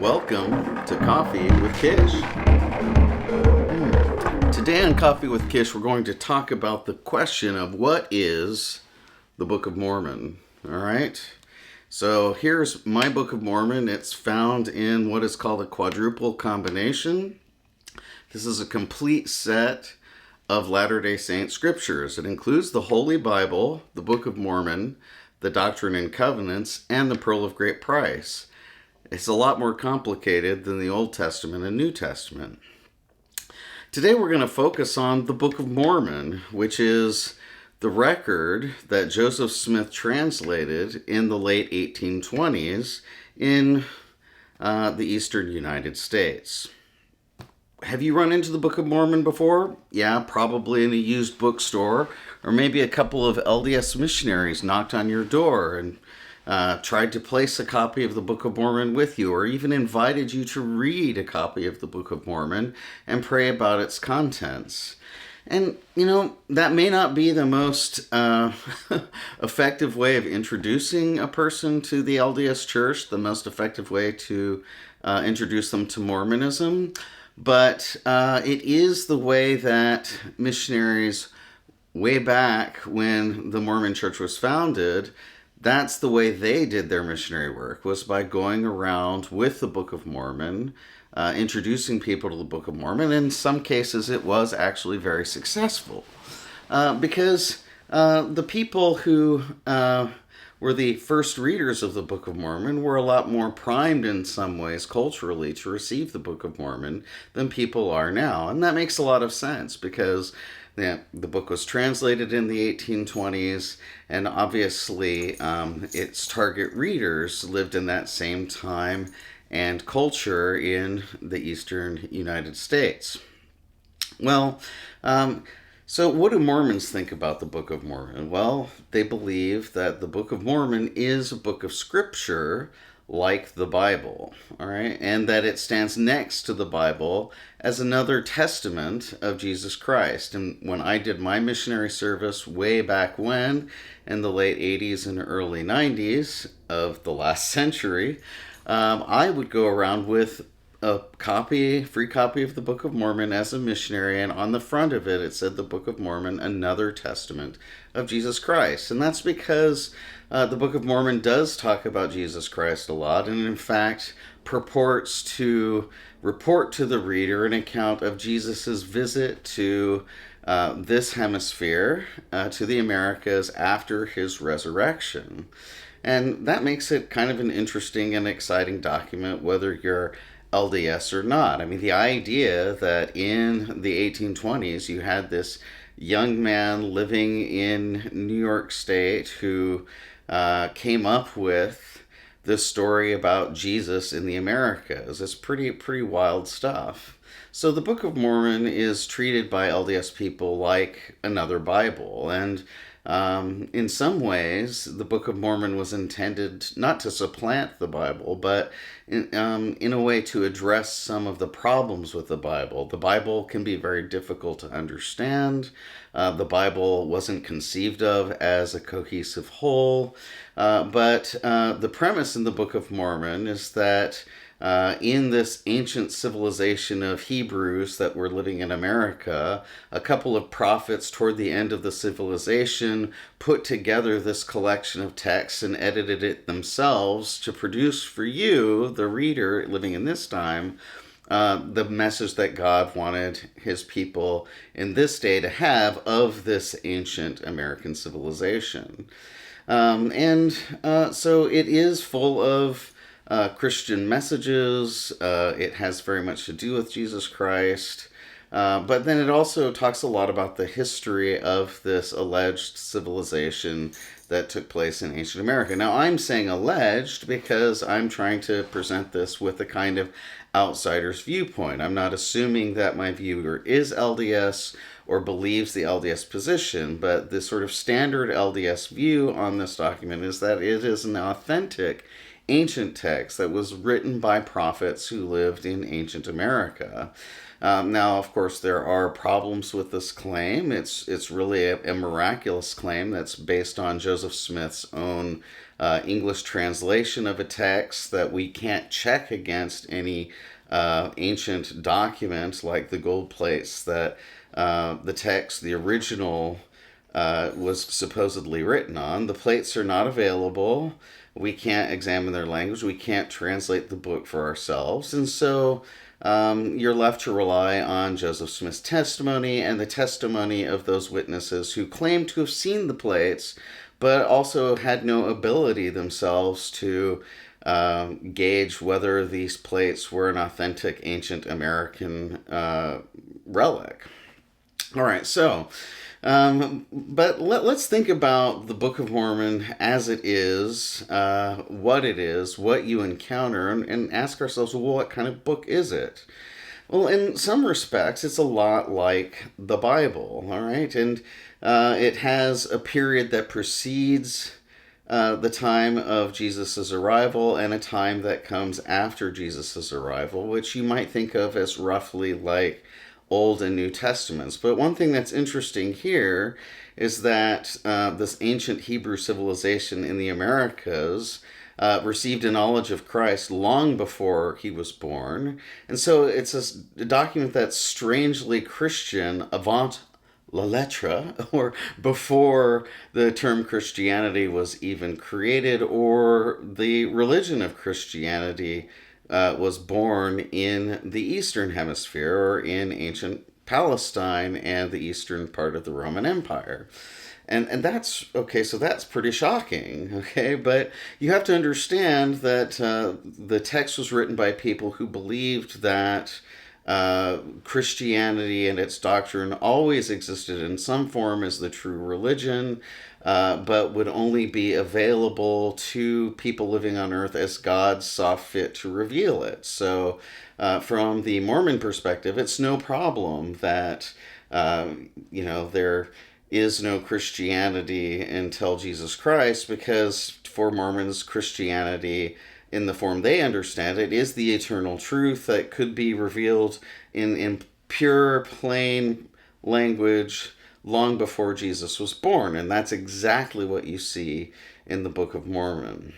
welcome to Coffee with Kish. Today on Coffee with Kish, we're going to talk about the question of what is the Book of Mormon. All right? So here's my Book of Mormon. It's found in what is called a quadruple combination. This is a complete set of Latter-day Saint scriptures. It includes the Holy Bible, the Book of Mormon, the Doctrine and Covenants, and the Pearl of Great Price. It's a lot more complicated than the Old Testament and New Testament. Today we're going to focus on the Book of Mormon, which is the record that Joseph Smith translated in the late 1820s in the eastern United States. Have you run into the Book of Mormon before? Yeah, probably in a used bookstore, or maybe a couple of LDS missionaries knocked on your door and tried to place a copy of the Book of Mormon with you, or even invited you to read a copy of the Book of Mormon and pray about its contents. And, that may not be the most effective way of introducing a person to the LDS Church, the most effective way to introduce them to Mormonism, but it is the way that missionaries way back when the Mormon Church was founded, that's the way they did their missionary work, was by going around with the Book of Mormon, introducing people to the Book of Mormon. In some cases, it was actually very successful because the people who were the first readers of the Book of Mormon were a lot more primed in some ways culturally to receive the Book of Mormon than people are now. And that makes a lot of sense because the book was translated in the 1820s, and obviously its target readers lived in that same time and culture in the eastern United States. Well, so what do Mormons think about the Book of Mormon? Well, they believe that the Book of Mormon is a book of scripture like the Bible, all right, and that it stands next to the Bible as another testament of Jesus Christ. And when I did my missionary service way back when, in the late 80s and early 90s of the last century, I would go around with a free copy of the Book of Mormon as a missionary, and on the front of it said the Book of Mormon, another testament of Jesus Christ. And that's because the Book of Mormon does talk about Jesus Christ a lot, and in fact purports to report to the reader an account of Jesus's visit to this hemisphere, to the Americas after his resurrection. And that makes it kind of an interesting and exciting document, whether you're LDS or not. I mean, the idea that in the 1820s you had this young man living in New York State who came up with this story about Jesus in the Americas. It's pretty wild stuff. So the Book of Mormon is treated by LDS people like another Bible, and in some ways, the Book of Mormon was intended not to supplant the Bible, but in a way to address some of the problems with the Bible. The Bible can be very difficult to understand. The Bible wasn't conceived of as a cohesive whole. But the premise in the Book of Mormon is that in this ancient civilization of Hebrews that were living in America, a couple of prophets toward the end of the civilization put together this collection of texts and edited it themselves to produce for you, the reader living in this time, the message that God wanted his people in this day to have of this ancient American civilization. So it is full of Christian messages. It has very much to do with Jesus Christ. But then it also talks a lot about the history of this alleged civilization that took place in ancient America. Now, I'm saying alleged because I'm trying to present this with a kind of outsider's viewpoint. I'm not assuming that my viewer is LDS or believes the LDS position, but the sort of standard LDS view on this document is that it is an authentic ancient text that was written by prophets who lived in ancient America. Now, of course, there are problems with this claim. It's really a miraculous claim that's based on Joseph Smith's own English translation of a text that we can't check against any ancient document like the gold plates that the text, the original, was supposedly written on. The plates are not available. We can't examine their language. We can't translate the book for ourselves. And so you're left to rely on Joseph Smith's testimony and the testimony of those witnesses who claim to have seen the plates, but also had no ability themselves to gauge whether these plates were an authentic ancient American relic. All right, so but let's think about the Book of Mormon as it is, what you encounter, and ask ourselves, well, what kind of book is it? Well, in some respects, it's a lot like the Bible, all right? And it has a period that precedes the time of Jesus' arrival and a time that comes after Jesus' arrival, which you might think of as roughly like Old and New Testaments. But one thing that's interesting here is that this ancient Hebrew civilization in the Americas received a knowledge of Christ long before he was born. And so it's a document that's strangely Christian avant la lettre, or before the term Christianity was even created, or the religion of Christianity was born in the Eastern Hemisphere, or in ancient Palestine and the eastern part of the Roman Empire. And that's, okay, so that's pretty shocking, okay? But you have to understand that the text was written by people who believed that Christianity and its doctrine always existed in some form as the true religion, but would only be available to people living on earth as God saw fit to reveal it. So from the Mormon perspective, it's no problem that, there is no Christianity until Jesus Christ, because for Mormons, Christianity, in the form they understand it, is the eternal truth that could be revealed in pure, plain language long before Jesus was born. And that's exactly what you see in the Book of Mormon.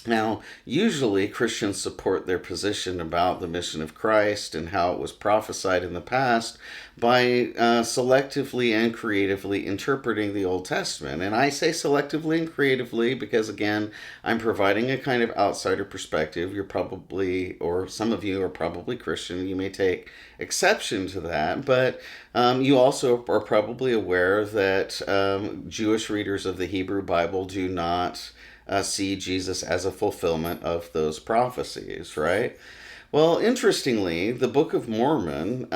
Now, usually Christians support their position about the mission of Christ and how it was prophesied in the past by selectively and creatively interpreting the Old Testament. And I say selectively and creatively because, again, I'm providing a kind of outsider perspective. You're probably, or some of you are probably Christian. You may take exception to that, but you also are probably aware that Jewish readers of the Hebrew Bible do not see Jesus as a fulfillment of those prophecies, right? Well, interestingly, the Book of Mormon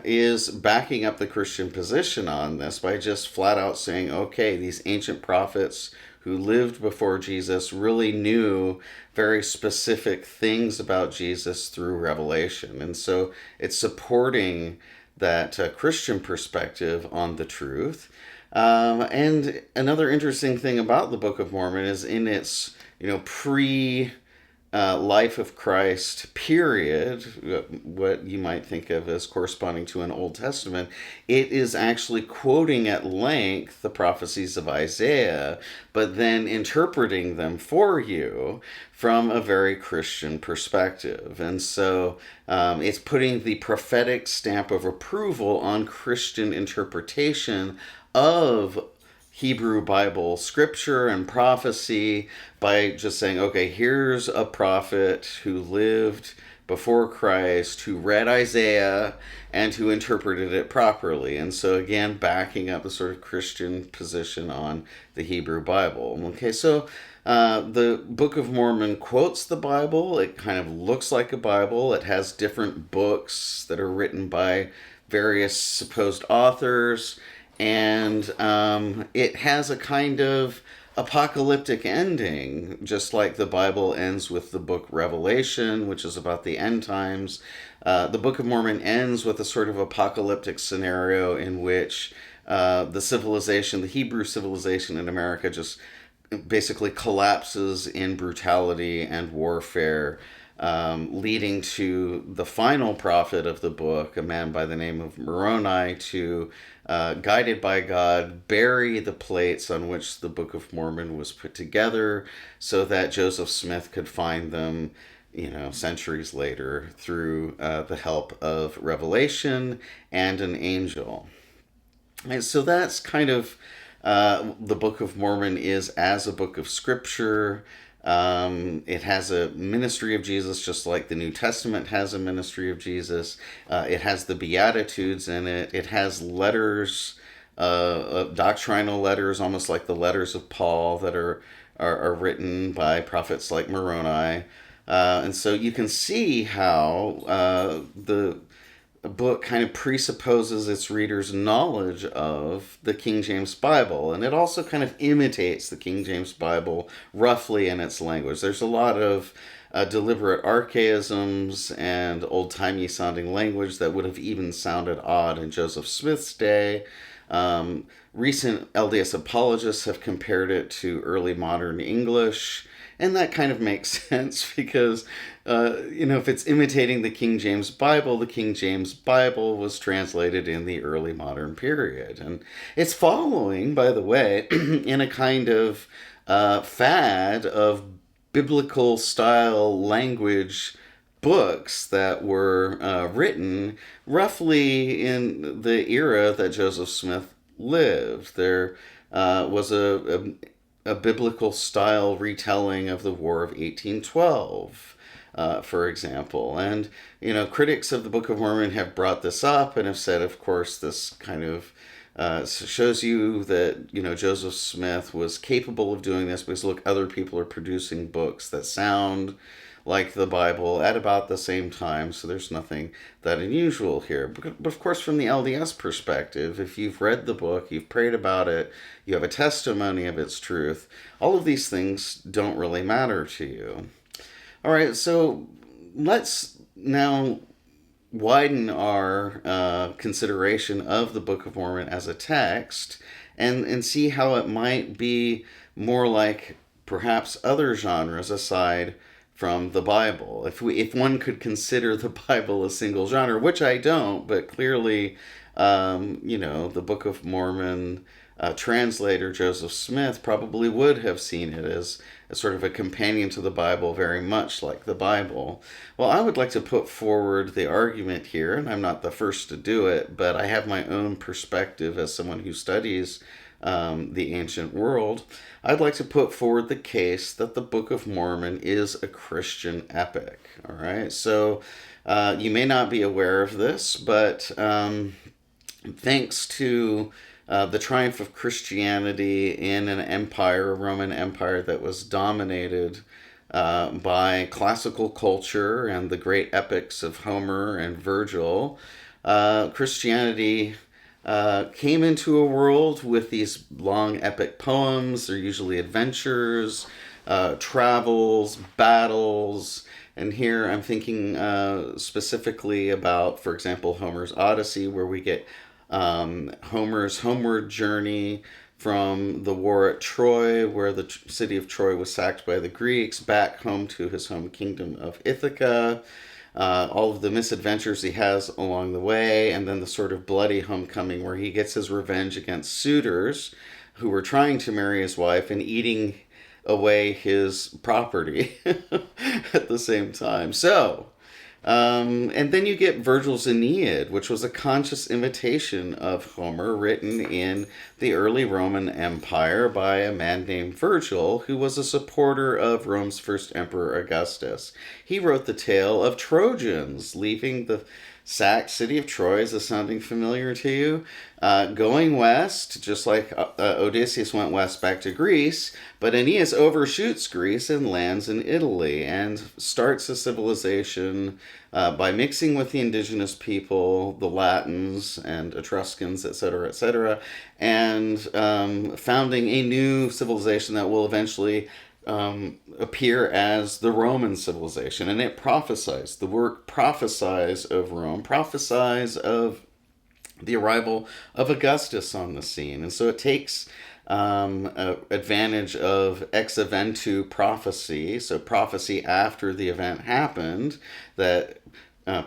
is backing up the Christian position on this by just flat out saying, okay, these ancient prophets who lived before Jesus really knew very specific things about Jesus through revelation. And so it's supporting that Christian perspective on the truth. And another interesting thing about the Book of Mormon is in its, life of Christ period, what you might think of as corresponding to an Old Testament, it is actually quoting at length the prophecies of Isaiah, but then interpreting them for you from a very Christian perspective. And so it's putting the prophetic stamp of approval on Christian interpretation of Hebrew Bible scripture and prophecy by just saying, okay, here's a prophet who lived before Christ, who read Isaiah, and who interpreted it properly. And so again, backing up the sort of Christian position on the Hebrew Bible. Okay, so the Book of Mormon quotes the Bible. It kind of looks like a Bible. It has different books that are written by various supposed authors. And it has a kind of apocalyptic ending, just like the Bible ends with the book Revelation, which is about the end times. The Book of Mormon ends with a sort of apocalyptic scenario in which the civilization, the Hebrew civilization in America, just basically collapses in brutality and warfare leading to the final prophet of the book, a man by the name of Moroni, to, guided by God, bury the plates on which the Book of Mormon was put together so that Joseph Smith could find them, centuries later through the help of revelation and an angel. And so that's kind of the Book of Mormon is as a book of scripture. It has a ministry of Jesus, just like the New Testament has a ministry of Jesus. It has the Beatitudes in it. It has letters, doctrinal letters, almost like the letters of Paul that are written by prophets like Moroni. And so you can see how the book kind of presupposes its reader's knowledge of the King James Bible, and it also kind of imitates the King James Bible roughly in its language. There's a lot of deliberate archaisms and old-timey sounding language that would have even sounded odd in Joseph Smith's day. Recent LDS apologists have compared it to early modern English. And that kind of makes sense because, if it's imitating the King James Bible was translated in the early modern period. And it's following, by the way, in a kind of fad of biblical style language books that were written roughly in the era that Joseph Smith lived. There was a biblical style retelling of the War of 1812, for example. And, critics of the Book of Mormon have brought this up and have said, of course, this kind of shows you that, Joseph Smith was capable of doing this because, look, other people are producing books that sound like the Bible at about the same time, so there's nothing that unusual here. But of course, from the LDS perspective, if you've read the book, you've prayed about it, you have a testimony of its truth, all of these things don't really matter to you. All right, so let's now widen our consideration of the Book of Mormon as a text and see how it might be more like perhaps other genres aside from the Bible. If one could consider the Bible a single genre, which I don't, but clearly, the Book of Mormon translator Joseph Smith probably would have seen it as sort of a companion to the Bible, very much like the Bible. Well, I would like to put forward the argument here, and I'm not the first to do it, but I have my own perspective as someone who studies the ancient world. I'd like to put forward the case that the Book of Mormon is a Christian epic. All right, so you may not be aware of this, but thanks to the triumph of Christianity in an empire, a Roman Empire that was dominated by classical culture and the great epics of Homer and Vergil, Christianity came into a world with these long epic poems. They're usually adventures, travels, battles. And here I'm thinking specifically about, for example, Homer's Odyssey, where we get Homer's homeward journey from the war at Troy, where the city of Troy was sacked by the Greeks, back home to his home kingdom of Ithaca. All of the misadventures he has along the way, and then the sort of bloody homecoming where he gets his revenge against suitors who were trying to marry his wife and eating away his property at the same time. So, and then you get Vergil's Aeneid, which was a conscious imitation of Homer, written in the early Roman Empire by a man named Vergil, who was a supporter of Rome's first emperor, Augustus. He wrote the tale of Trojans leaving the sacked city of Troy. Is this sounding familiar to you? Going west, just like Odysseus went west back to Greece, but Aeneas overshoots Greece and lands in Italy and starts a civilization by mixing with the indigenous people, the Latins and Etruscans, etc., and founding a new civilization that will eventually appear as the Roman civilization. And it prophesies, the work prophesies of Rome, prophesies of the arrival of Augustus on the scene. And so it takes advantage of ex eventu prophecy, so prophecy after the event happened, that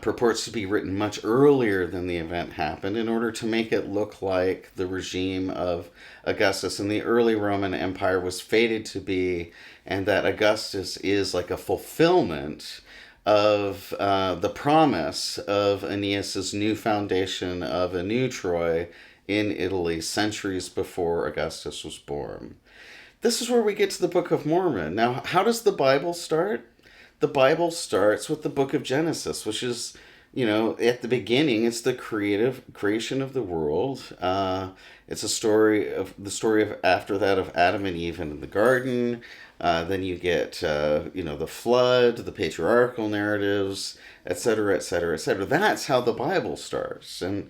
purports to be written much earlier than the event happened in order to make it look like the regime of Augustus in the early Roman Empire was fated to be, and that Augustus is like a fulfillment of the promise of Aeneas's new foundation of a new Troy in Italy centuries before Augustus was born. This is where we get to the Book of Mormon. Now, how does the Bible start? The Bible starts with the book of Genesis, which is, at the beginning, it's the creation of the world. It's a story of after that of Adam and Eve in the garden. Then you get, the flood, the patriarchal narratives, etc., etc., etc. That's how the Bible starts. And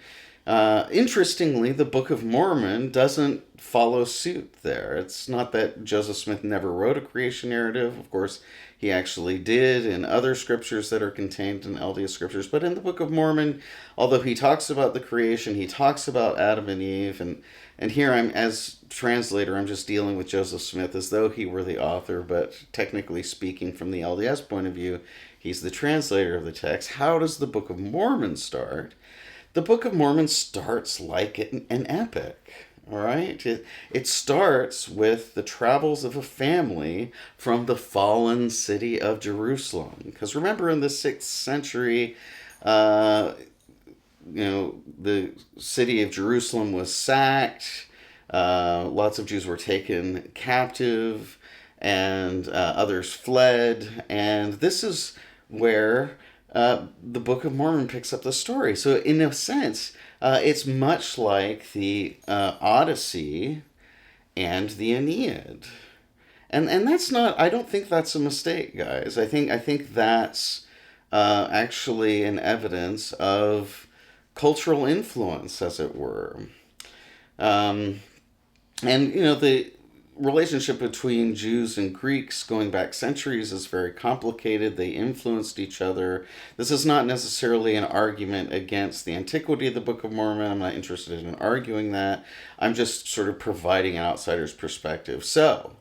interestingly, the Book of Mormon doesn't follow suit there. It's not that Joseph Smith never wrote a creation narrative. Of course, he actually did in other scriptures that are contained in LDS scriptures. But in the Book of Mormon, although he talks about the creation, he talks about Adam and Eve. And here I'm, as translator, I'm just dealing with Joseph Smith as though he were the author. But technically speaking, from the LDS point of view, he's the translator of the text. How does the Book of Mormon start? The Book of Mormon starts like an epic, all right? It starts with the travels of a family from the fallen city of Jerusalem. Because remember, in the 6th century, the city of Jerusalem was sacked. Lots of Jews were taken captive, and others fled. And this is where the Book of Mormon picks up the story. So, in a sense, it's much like the Odyssey and the Aeneid, and that's not. I don't think that's a mistake, guys. I think that's actually an evidence of cultural influence, as it were. And the relationship between Jews and Greeks going back centuries is very complicated. They influenced each other. This is not necessarily an argument against the antiquity of the Book of Mormon. I'm not interested in arguing that. I'm just sort of providing an outsider's perspective. So,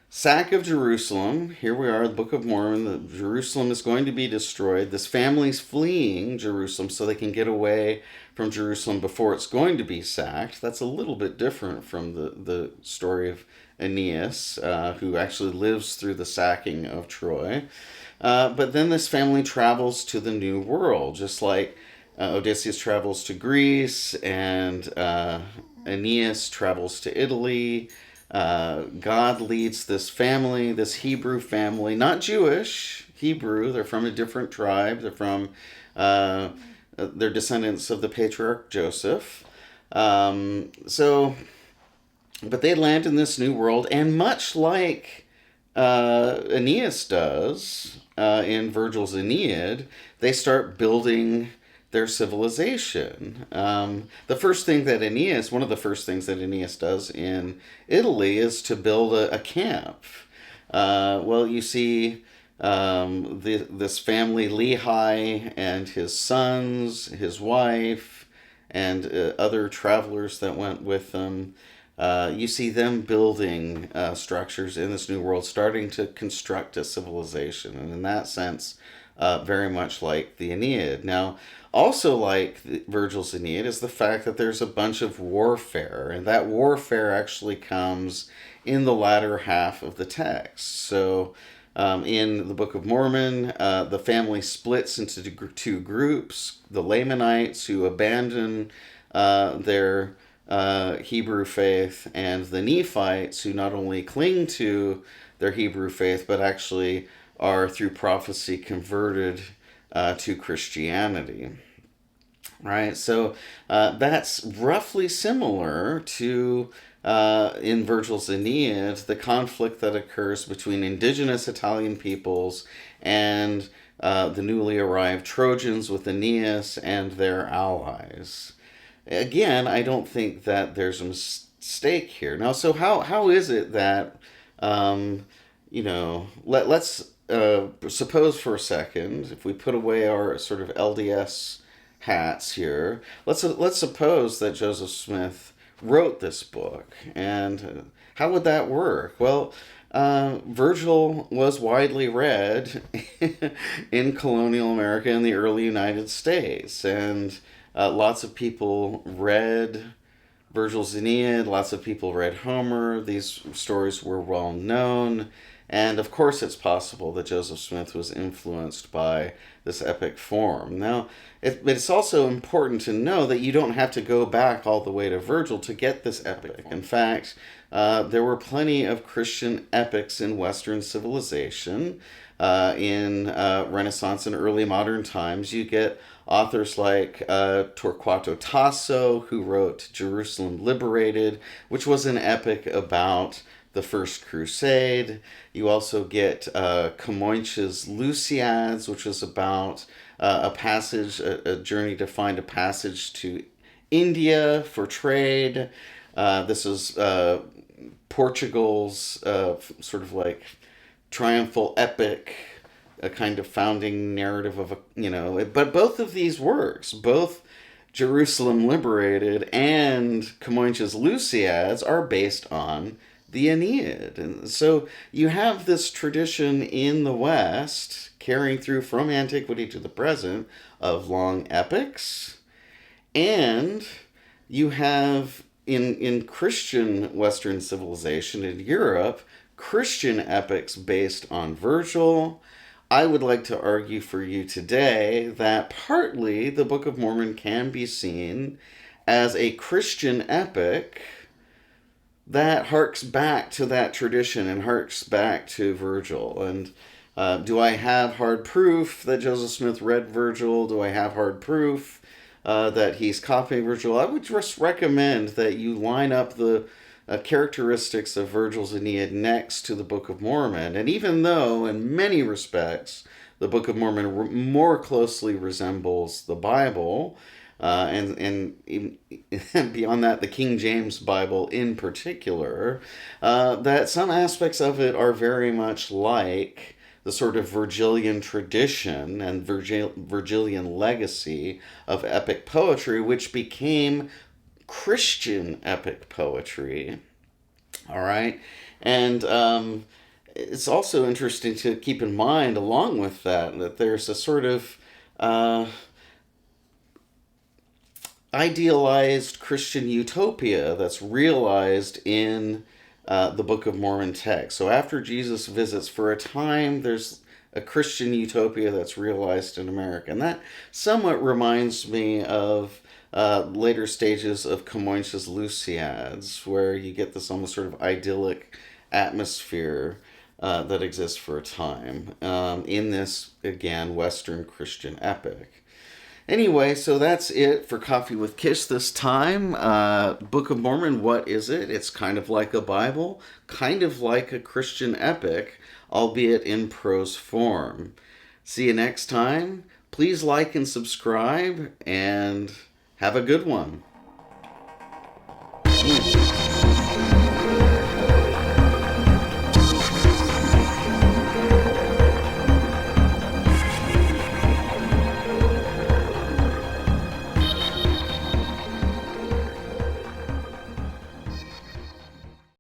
sack of Jerusalem. Here we are, the Book of Mormon. Jerusalem is going to be destroyed. This family's fleeing Jerusalem so they can get away from Jerusalem before it's going to be sacked. That's a little bit different from the story of Aeneas, who actually lives through the sacking of Troy. But then this family travels to the New World, just like Odysseus travels to Greece and Aeneas travels to Italy. God leads this family, this Hebrew family, not Jewish, Hebrew. They're from a different tribe. They're from, they're descendants of the patriarch Joseph. But they land in this new world, and much like Aeneas does in Vergil's Aeneid, they start building their civilization. One of the first things that Aeneas does in Italy is to build a camp. You see this family, Lehi, and his sons, his wife, and other travelers that went with them. You see them building structures in this new world, starting to construct a civilization. And in that sense, very much like the Aeneid. Now, also like Vergil's Aeneid is the fact that there's a bunch of warfare, and that warfare actually comes in the latter half of the text. So, in the Book of Mormon, the family splits into two groups: the Lamanites, who abandon their Hebrew faith, and the Nephites, who not only cling to their Hebrew faith, but actually are through prophecy converted to Christianity. Right? So that's roughly similar to, in Vergil's Aeneid, the conflict that occurs between indigenous Italian peoples and the newly arrived Trojans with Aeneas and their allies. Again, I don't think that there's a mistake here. Now, so how is it that, let's suppose for a second, if we put away our sort of LDS hats here, let's suppose that Joseph Smith wrote this book. And how would that work? Well, Vergil was widely read in colonial America in the early United States, and lots of people read Vergil's Aeneid, lots of people read Homer. These stories were well known, and of course, it's possible that Joseph Smith was influenced by this epic form. Now, but it's also important to know that you don't have to go back all the way to Vergil to get this epic. In fact, there were plenty of Christian epics in Western civilization. In Renaissance and early modern times, you get authors like Torquato Tasso, who wrote Jerusalem Liberated, which was an epic about the First Crusade. You also get Comoinches Lusiads, which was about a journey to find a passage to India for trade. This is Portugal's sort of like triumphal epic, a kind of founding narrative of but both of these works, both Jerusalem Liberated and Comoinches Lusiads, are based on the Aeneid. And so you have this tradition in the West carrying through from antiquity to the present of long epics, and you have in Christian Western civilization in Europe Christian epics based on Vergil. I would like to argue for you today that partly the Book of Mormon can be seen as a Christian epic that harks back to that tradition and harks back to Vergil. And do I have hard proof that Joseph Smith read Vergil? Do I have hard proof that he's copying Vergil? I would just recommend that you line up the characteristics of Vergil's Aeneid next to the Book of Mormon. And even though, in many respects, the Book of Mormon more closely resembles the Bible, and beyond that, the King James Bible in particular, that some aspects of it are very much like the sort of Vergilian tradition and Vergilian legacy of epic poetry, which became Christian epic poetry. All right. And it's also interesting to keep in mind, along with that there's a sort of idealized Christian utopia that's realized in the Book of Mormon text. So after Jesus visits, for a time, there's a Christian utopia that's realized in America. And that somewhat reminds me of later stages of Comoinches Lusiads, where you get this almost sort of idyllic atmosphere that exists for a time in this, again, Western Christian epic. Anyway, so that's it for Coffee with Kish this time. Book of Mormon, what is it? It's kind of like a Bible, kind of like a Christian epic, albeit in prose form. See you next time. Please like and subscribe, and have a good one.